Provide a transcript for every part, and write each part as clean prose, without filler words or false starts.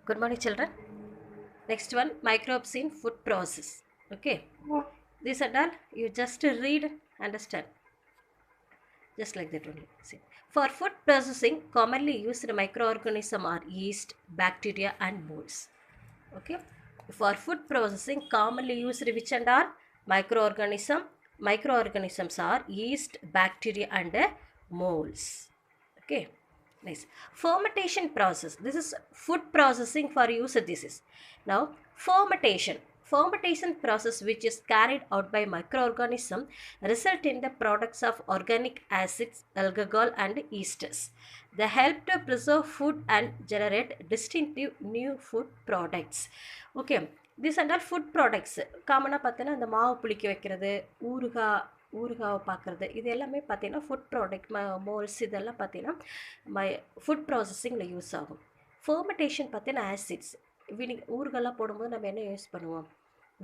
Good morning, children. Next one, microbes in food process. Okay. This and all, you just read, understand. Just like that only. See. For food processing, commonly used microorganisms are yeast, bacteria, and molds. Okay. For food processing, commonly used which and all microorganism. Microorganisms are yeast, bacteria, and molds. Okay. Nice. Fermentation process. This is food processing for use. This is now fermentation. Fermentation process which is carried out by microorganism result in the products of organic acids, alcohol, and esters. They help to preserve food and generate distinctive new food products. Okay. This and all food products காமனாக பார்த்தீங்கன்னா இந்த மாவு புளிக்க வைக்கிறது ஊறுகாவை பார்க்குறது இது எல்லாமே பார்த்தீங்கன்னா ஃபுட் ப்ராடக்ட் மோல்ஸ் இதெல்லாம் பார்த்தீங்கன்னா ஃபுட் ப்ராசஸிங்கில் யூஸ் ஆகும். ஃபர்மெண்டேஷன் பார்த்தீங்கன்னா ஆசிட்ஸ் ஊறுகாலாம் போடும்போது நம்ம என்ன யூஸ் பண்ணுவோம்?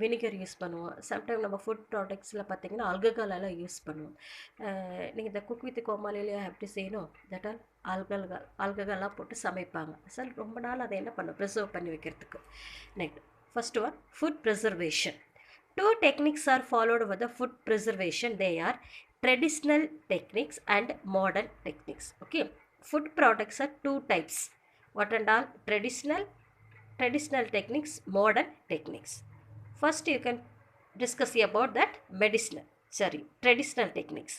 வினிகர் யூஸ் பண்ணுவோம். சம்டைம் நம்ம ஃபுட் ப்ராடக்ட்ஸில் பார்த்தீங்கன்னா ஆல்கஹாலெல்லாம் யூஸ் பண்ணுவோம். நீங்கள் இந்த குக் வித் கோமாளிலேயே எப்படி செய்யணும் தட் ஆல்கஹாலாம் போட்டு சமைப்பாங்க. சார் ரொம்ப நாள் அதை என்ன பண்ணும் ப்ரிசர்வ் பண்ணி வைக்கிறதுக்கு. Next first one food preservation. Two techniques are followed with the food preservation. They are traditional techniques and modern techniques. Okay, food products are two types. What and all? Traditional techniques, modern techniques. First, you can discuss about that traditional techniques.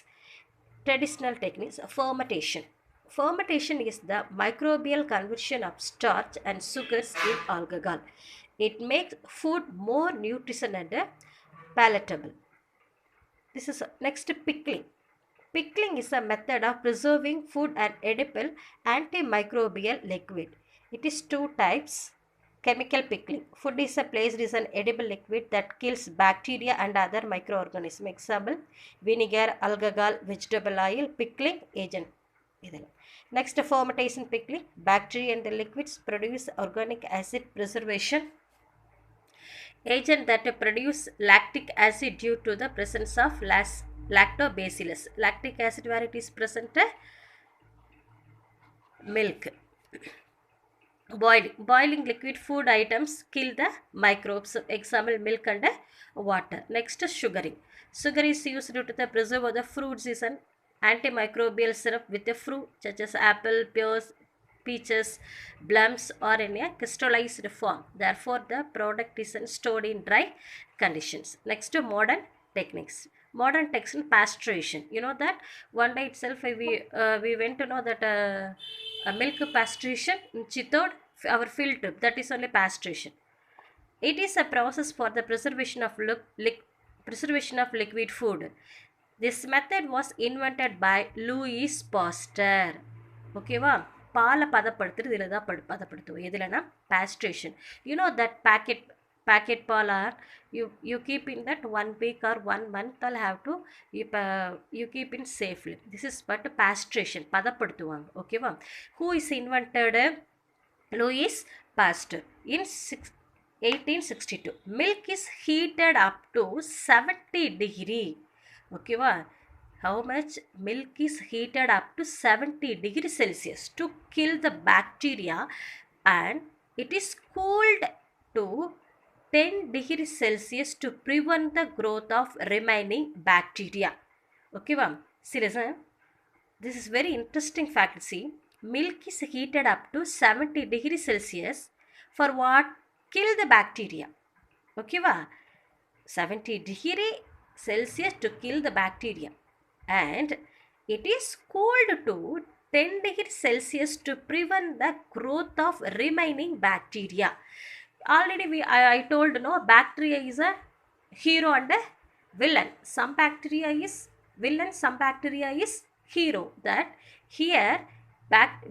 Traditional techniques, fermentation. Fermentation is the microbial conversion of starch and sugars in alcohol. It makes food more nutritious and palatable. This is next pickling. Pickling is a method of preserving food and edible antimicrobial liquid. It is two types. Chemical pickling. Food is placed as an edible liquid that kills bacteria and other microorganisms. Example, vinegar, alcohol, vegetable oil, pickling agent. Next, fermentation pickling. Bacteria and the liquids produce organic acid preservation agent that produce lactic acid due to the presence of lactobacillus. Lactic acid where it is present milk. Boiling liquid food items kill the microbes. Example, milk and water. Next, sugaring. Sugar is used to the preserve of the fruits is an antimicrobial syrup with the fruit such as apple, peaches, plums or in a crystallized form. Therefore, the product is stored in dry conditions. Next, modern techniques. Modern techniques, pasteurization. You know that one day itself we went to know that milk pasteurization in Chittoor, our field trip, that is only pasteurization. It is a process for the preservation of liquid food. This method was invented by Louis Pasteur. Okay, wow. பாலை பதப்படுத்துறது இதில் தான் பதப்படுத்துவோம். எதுலனா pasteurization. You know that packet ball are you keep in that 1 week or 1 month I'll have to you keep in safely. This is but pasteurization பதப்படுத்துவாங்க. ஓகேவா? Who is invented? Louis Pasteur in 1862. Milk is heated up to 70 degree. ஓகேவா? How much? Milk is heated up to 70 degrees Celsius to kill the bacteria, and it is cooled to 10 degrees Celsius to prevent the growth of remaining bacteria. Okay, ma'am. Seriously, this is very interesting fact. See, milk is heated up to 70 degrees Celsius for what? Kill the bacteria. Okay, ma'am. 70 degrees Celsius to kill the bacteria. And it is cooled to 10 degrees Celsius to prevent the growth of remaining bacteria. Already I told no, bacteria is a hero and a villain. Some bacteria is villain, some bacteria is hero. That here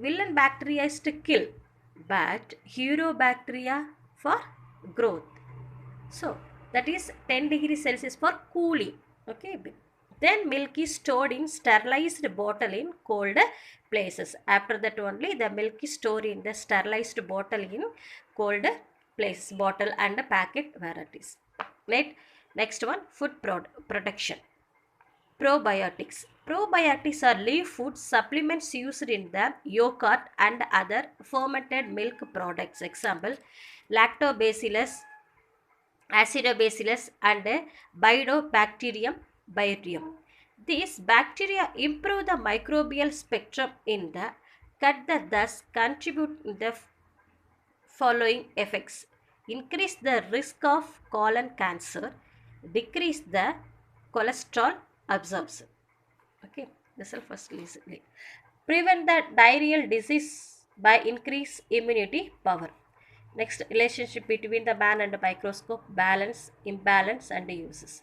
villain bacteria is to kill, but hero bacteria for growth. So that is 10 degrees Celsius for cooling. Okay. Then milk is stored in sterilized bottle in cold places. After that only the milk is stored in the sterilized bottle in cold places, bottle and packet varieties. Next one, food protection. Probiotics. Probiotics are leaf food supplements used in the yogurt and other fermented milk products. Example, lactobacillus, acidobacillus, and bifidobacterium biotium. These bacteria improve the microbial spectrum in the gut that thus contribute in the following effects: increase the risk of colon cancer, decrease the cholesterol absorption. Okay, this will first listen. Prevent the diarrheal disease by increase immunity power. Next, relationship between the man and the microscope: balance, imbalance, and uses.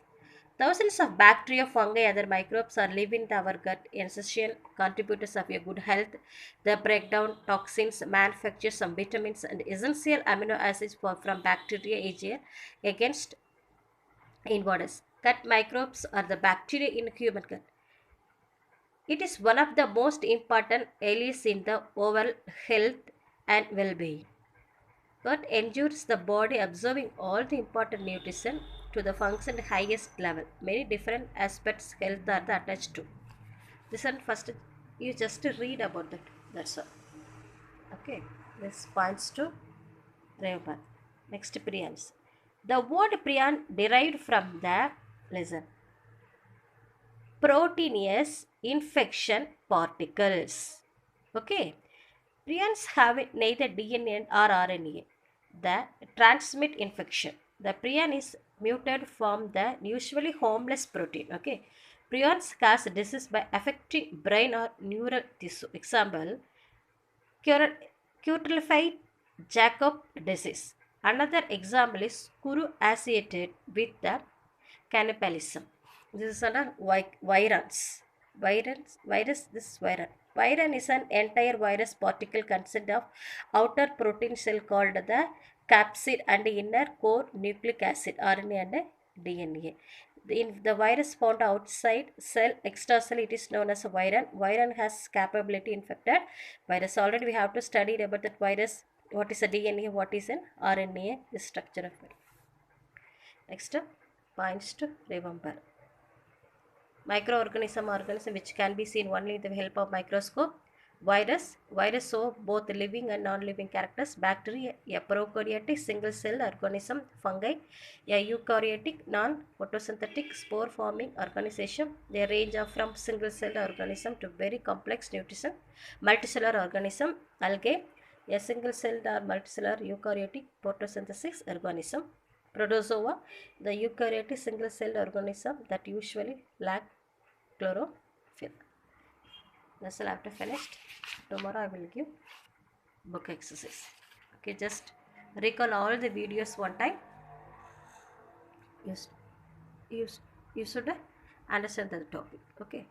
Thousands of bacteria, fungi, other microbes are living in our gut, essential contributors of your good health. They break down toxins, manufacture some vitamins and essential amino acids from bacteria against invaders. Gut microbes are the bacteria in human gut. It is one of the most important allies in the overall health and well-being. Gut ensures the body absorbing all the important nutrition to the function highest level. Many different aspects health are attached to. This one first you just read about that. That's all. Okay. This points to remember. Next, prions. The word prion derived from the listen. Proteinous infection particles. Okay. Prions have neither DNA or RNA that transmit infection. The prion is mutated from the usually harmless protein. Okay. Prions cause disease by affecting brain or neural tissue. Example, Creutzfeldt Jakob disease. Another example is Kuru associated with the cannibalism. This is under virus. This is viral. Viron is an entire virus particle consist of outer protein cell called the capsid and inner core nucleic acid, RNA and DNA. In the virus found outside cell, extracell, it is known as a viron. Viron has capability infected virus. Already we have to study about that virus. What is a DNA? What is an RNA? The structure of it. Next, points to remember. Microorganism, organism which can be seen only with the help of microscope. Virus show both living and non-living characters. Bacteria, a prokaryotic single cell organism. Fungi, a eukaryotic non-photosynthetic spore forming organization. They range from single cell organism to very complex nutrition multicellular organism. Algae, a single celled or multicellular eukaryotic photosynthesis organism. Protozoa, the eukaryotic single celled organism that usually lack chlorophyll. That's all after finished. Tomorrow I will give book exercise. Okay, just recall all the videos one time. You, you, you should understand the topic. Okay.